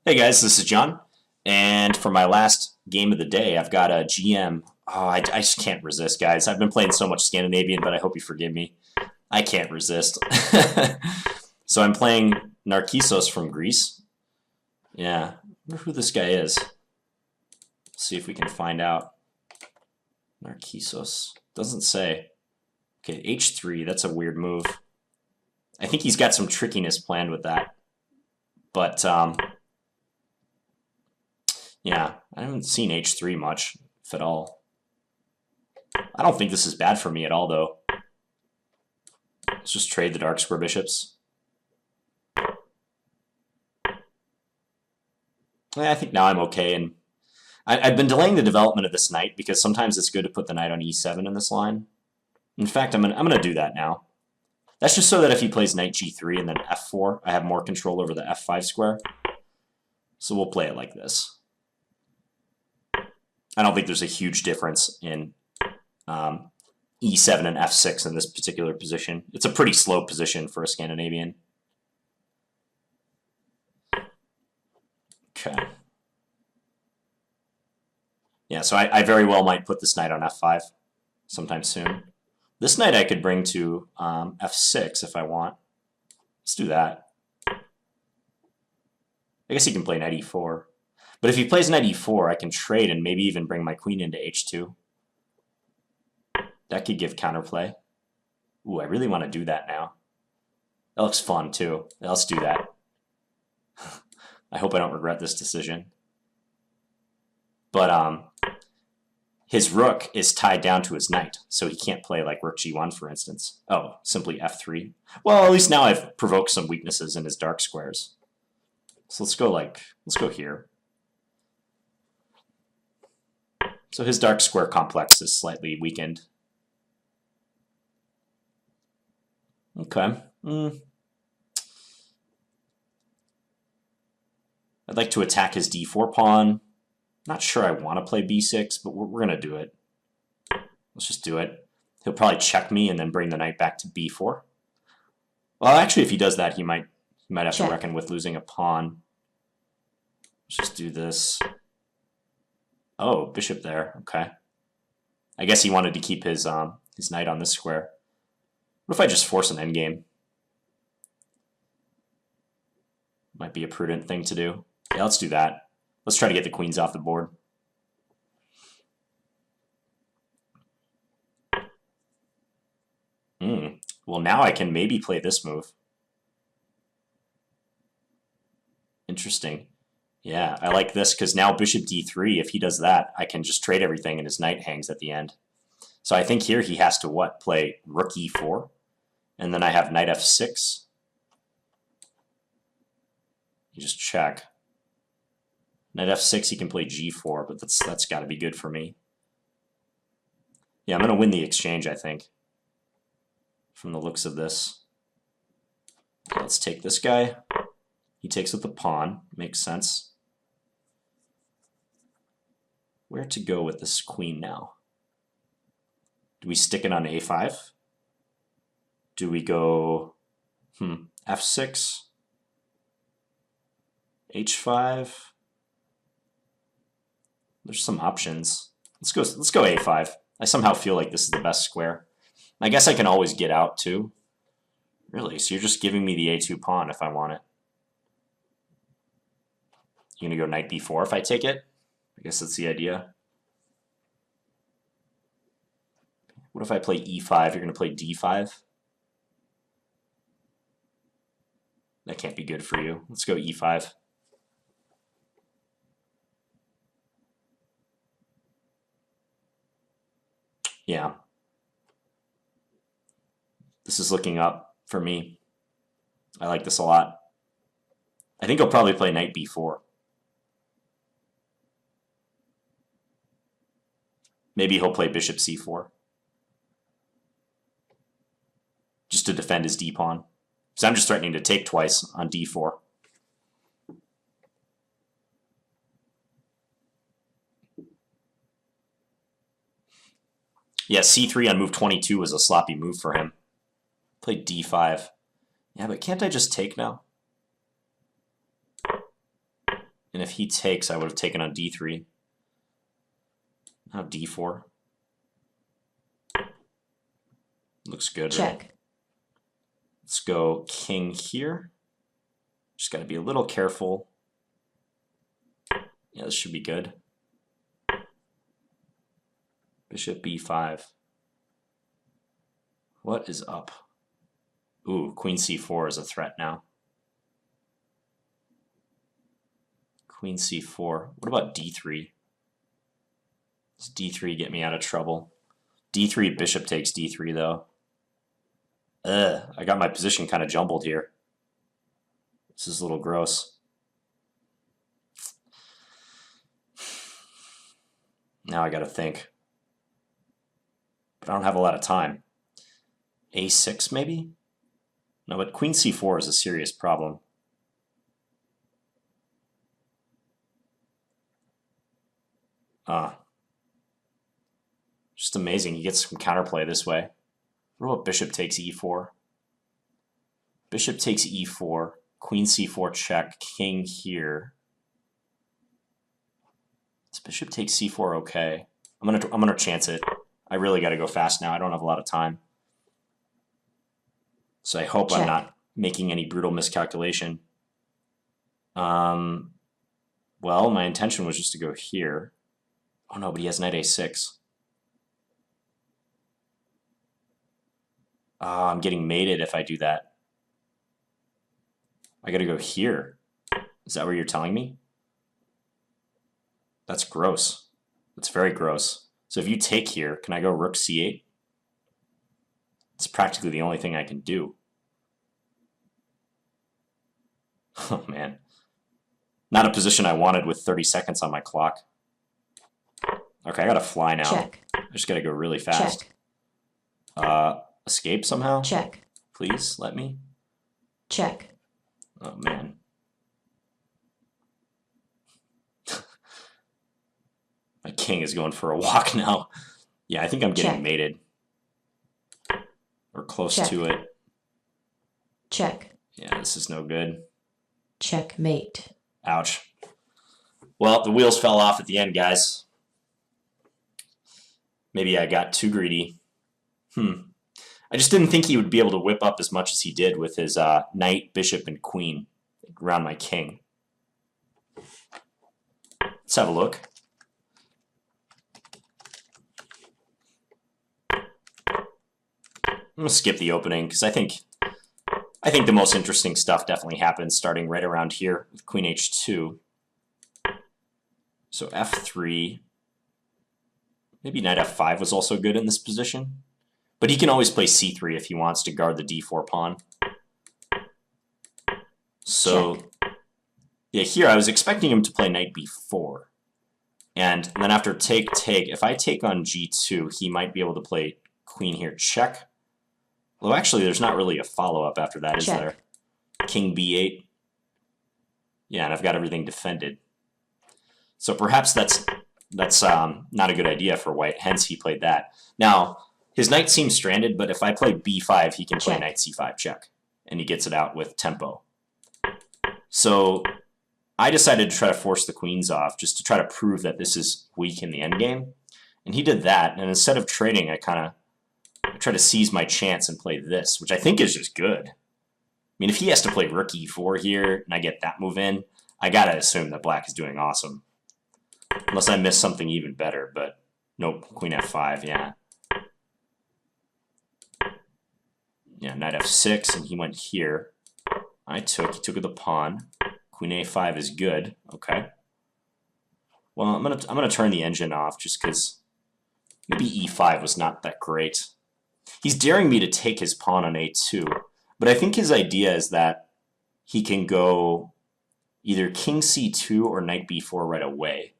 Hey guys, this is John, and for my last game of the day, I've got a GM. Oh, I just can't resist, guys. I've been playing so much Scandinavian, but I hope you forgive me. I can't resist. So I'm playing Narcissos from Greece. Yeah, I wonder who this guy is. See if we can find out. Narcissos. Doesn't say. Okay, H3, that's a weird move. I think he's got some trickiness planned with that. But, yeah, I haven't seen H3 much, if at all. I don't think this is bad for me at all, though. Let's just trade the dark square bishops. Yeah, I think now I'm okay, and I've been delaying the development of this knight because sometimes it's good to put the knight on E7 in this line. In fact, I'm gonna do that now. That's just so that if he plays knight G3 and then F4, I have more control over the F5 square. So we'll play it like this. I don't think there's a huge difference in E7 and F6 in this particular position. It's a pretty slow position for a Scandinavian. Okay. Yeah, so I very well might put this knight on F5 sometime soon. This knight I could bring to F6 if I want. Let's do that. I guess he can play knight E4. But if he plays knight E4, I can trade and maybe even bring my queen into H2. That could give counterplay. Ooh, I really want to do that now. That looks fun, too. Let's do that. I hope I don't regret this decision. But his rook is tied down to his knight, so he can't play like rook G1, for instance. Oh, simply F3. Well, at least now I've provoked some weaknesses in his dark squares. So let's go here. So his dark square complex is slightly weakened. Okay. I'd like to attack his D4 pawn. Not sure I want to play B6, but we're going to do it. Let's just do it. He'll probably check me and then bring the knight back to B4. Well, actually, if he does that, he might have to reckon with losing a pawn. Let's just do this. Oh, bishop there. Okay. I guess he wanted to keep his knight on this square. What if I just force an endgame? Might be a prudent thing to do. Yeah, let's do that. Let's try to get the queens off the board. Well, now I can maybe play this move. Interesting. Yeah, I like this because now bishop D3, if he does that, I can just trade everything and his knight hangs at the end. So I think here he has to what? Play rook E4. And then I have knight F6. You just check. Knight F6, he can play G4, but that's got to be good for me. Yeah, I'm going to win the exchange, I think, from the looks of this. Okay, let's take this guy. He takes with the pawn. Makes sense. Where to go with this queen now? Do we stick it on A5? Do we go F6? H5? There's some options. Let's go A5. I somehow feel like this is the best square. I guess I can always get out too. Really? So you're just giving me the A2 pawn if I want it. You're gonna go knight B4 if I take it? I guess that's the idea. What if I play E5? You're gonna play D5? That can't be good for you. Let's go E5. Yeah. This is looking up for me. I like this a lot. I think he'll probably play knight B4. Maybe he'll play bishop C4. Just to defend his D pawn. So I'm just threatening to take twice on D4. Yeah, C3 on move 22 was a sloppy move for him. Played D5. Yeah, but can't I just take now? And if he takes, I would have taken on d3. Now d4. Looks good, Check. right? Let's go king here. Just got to be a little careful. Yeah, this should be good. Bishop b5. What is up? Ooh, queen c4 is a threat now. Queen c4. What about d3? Does d3 get me out of trouble? d3, bishop takes d3, though. I got my position kind of jumbled here. This is a little gross. Now I got to think. But I don't have a lot of time. a6 maybe? No, but queen c4 is a serious problem. Just amazing. He gets some counterplay this way. What about bishop takes e4? Bishop takes e4. Queen c4 check. King here. Is bishop takes c4 okay? I'm gonna chance it. I really got to go fast now. I don't have a lot of time. So I hope I'm not making any brutal miscalculation. Well, my intention was just to go here. Oh no, but he has knight a6. I'm getting mated if I do that. I gotta go here. Is that what you're telling me? That's gross. That's very gross. So if you take here, can I go rook c8? It's practically the only thing I can do. Oh man. Not a position I wanted with 30 seconds on my clock. Okay, I gotta fly now. Check. I just gotta go really fast. Check. Escape somehow? Check. Please, let me. Check. Oh man. My king is going for a walk now. Yeah, I think I'm getting mated. Or close to it. Check. Yeah, this is no good. Checkmate. Ouch. Well, the wheels fell off at the end, guys. Maybe I got too greedy. I just didn't think he would be able to whip up as much as he did with his knight, bishop, and queen around my king. Let's have a look. I'm going to skip the opening because I think the most interesting stuff definitely happens starting right around here with queen h2. So f3. Maybe knight f5 was also good in this position. But he can always play c3 if he wants to guard the d4 pawn. So, yeah, here I was expecting him to play knight b4. And then after take, if I take on g2, he might be able to play queen here, check. Well, actually, there's not really a follow-up after that, is there? King b8. Yeah, and I've got everything defended. So perhaps that's not a good idea for white, hence he played that. Now, his knight seems stranded, but if I play b5, he can play knight c5 check, and he gets it out with tempo. So I decided to try to force the queens off, just to try to prove that this is weak in the endgame. And he did that, and instead of trading, I try to seize my chance and play this, which I think is just good. I mean, if he has to play rook e4 here, and I get that move in, I gotta assume that black is doing awesome. Unless I miss something even better, but nope, queen f5, yeah. Yeah, knight f6, and he went here. He took the pawn. Queen a5 is good, okay. Well, I'm gonna turn the engine off just because maybe e5 was not that great. He's daring me to take his pawn on a2, but I think his idea is that he can go either king c2 or knight b4 right away.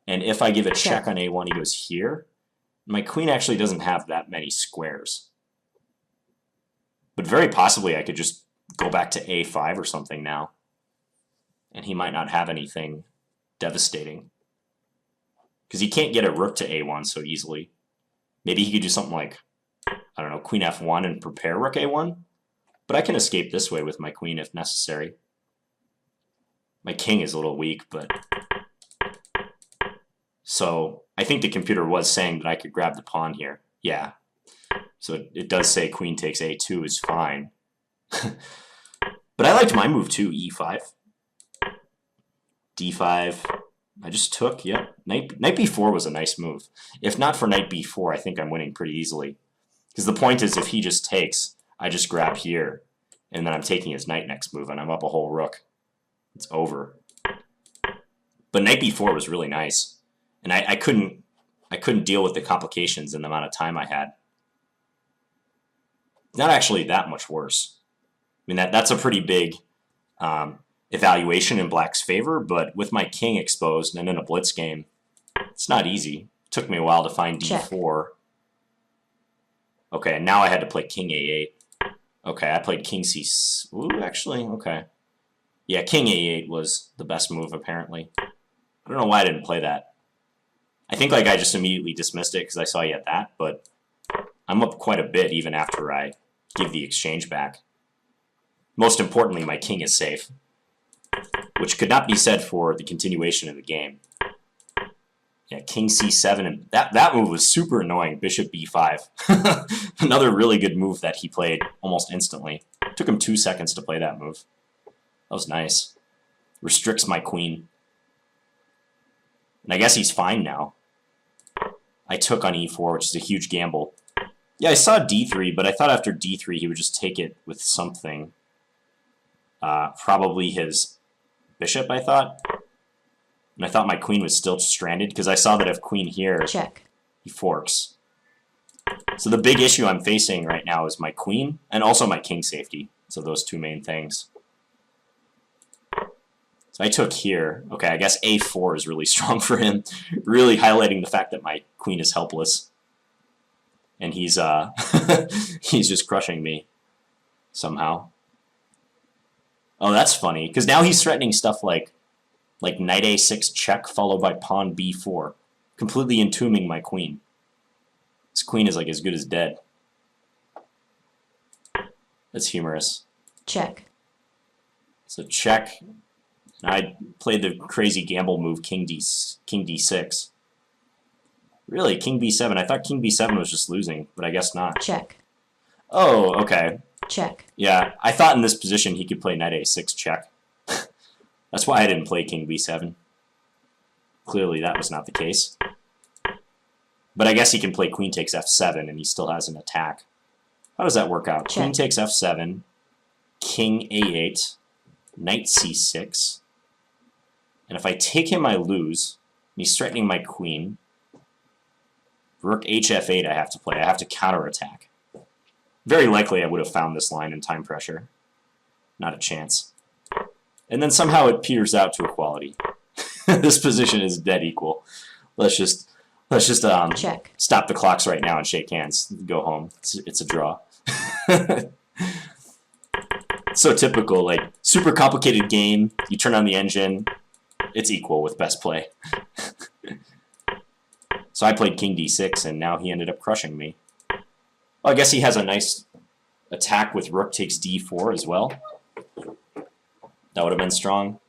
And if I give a check on a1, he goes here. My queen actually doesn't have that many squares. But very possibly I could just go back to a5 or something now. And he might not have anything devastating. Because he can't get a rook to a1 so easily. Maybe he could do something like, I don't know, queen f1 and prepare rook a1. But I can escape this way with my queen if necessary. My king is a little weak, but... So, I think the computer was saying that I could grab the pawn here. Yeah. So it does say queen takes a2 is fine. But I liked my move too, e5. d5. I just took, yep. Knight b4 was a nice move. If not for knight b4, I think I'm winning pretty easily. Because the point is, if he just takes, I just grab here, and then I'm taking his knight next move, and I'm up a whole rook. It's over. But knight b4 was really nice. And I couldn't deal with the complications in the amount of time I had. Not actually that much worse. I mean, that's a pretty big evaluation in black's favor, but with my king exposed and in a blitz game, it's not easy. It took me a while to find d4. Check. Okay, and now I had to play king a8. Okay, I played king c... Ooh, actually, okay. Yeah, king a8 was the best move, apparently. I don't know why I didn't play that. I think like I just immediately dismissed it because I saw you at that, but I'm up quite a bit even after I give the exchange back. Most importantly, my king is safe, which could not be said for the continuation of the game. Yeah, king c7, and that move was super annoying, bishop b5. Another really good move that he played almost instantly. It took him 2 seconds to play that move. That was nice. Restricts my queen. And I guess he's fine now. I took on e4, which is a huge gamble. Yeah, I saw d3, but I thought after d3 he would just take it with something. Probably his bishop, I thought. And I thought my queen was still stranded, because I saw that if queen here, check, he forks. So the big issue I'm facing right now is my queen, and also my king safety. So those two main things. So I took here. Okay, I guess a4 is really strong for him, really highlighting the fact that my queen is helpless. And he's he's just crushing me somehow. Oh, that's funny, because now he's threatening stuff like knight a6 check followed by pawn b4, completely entombing my queen. This queen is like as good as dead. That's humorous. Check. So check. And I played the crazy gamble move king d6. Really, king b7. I thought king b7 was just losing, but I guess not. Check. Oh, okay. Check. Yeah, I thought in this position he could play knight a6 check. That's why I didn't play king b7. Clearly that was not the case. But I guess he can play queen takes f7 and he still has an attack. How does that work out? Check. Queen takes f7, king a8, knight c6. And if I take him, I lose. And he's threatening my queen. Rook hf8 I have to play. I have to counterattack. Very likely I would have found this line in time pressure. Not a chance. And then somehow it peters out to equality. This position is dead equal. Let's just check. Stop the clocks right now and shake hands. Go home. It's a draw. So typical, like super complicated game. You turn on the engine, it's equal with best play. So I played king d6 and now he ended up crushing me. Well, I guess he has a nice attack with rook takes d4 as well. That would have been strong.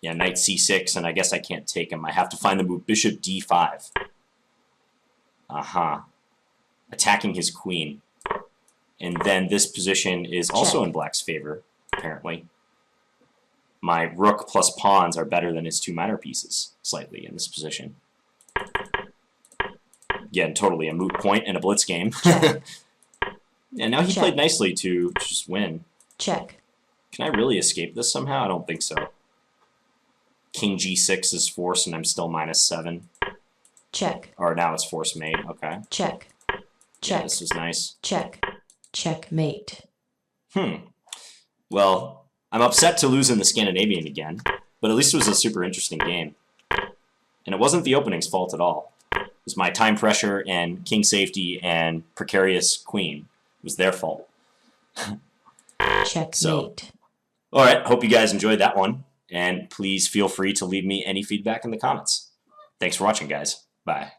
Yeah, knight c6, and I guess I can't take him. I have to find the move bishop d5. Aha. Attacking his queen. And then this position is also check. In black's favor, apparently. My rook plus pawns are better than his two minor pieces, slightly, in this position. Again, totally a moot point in a blitz game. And now he played nicely to just win. Check. Can I really escape this somehow? I don't think so. King g6 is forced, and I'm still -7. Check. Or now it's force mate. Okay. Check. Yeah, Check. this was nice. Check. Checkmate. Well, I'm upset to lose in the Scandinavian again, but at least it was a super interesting game. And it wasn't the opening's fault at all. It was my time pressure and king safety and precarious queen. It was their fault. Checkmate. So, all right, hope you guys enjoyed that one. And please feel free to leave me any feedback in the comments. Thanks for watching, guys. Bye.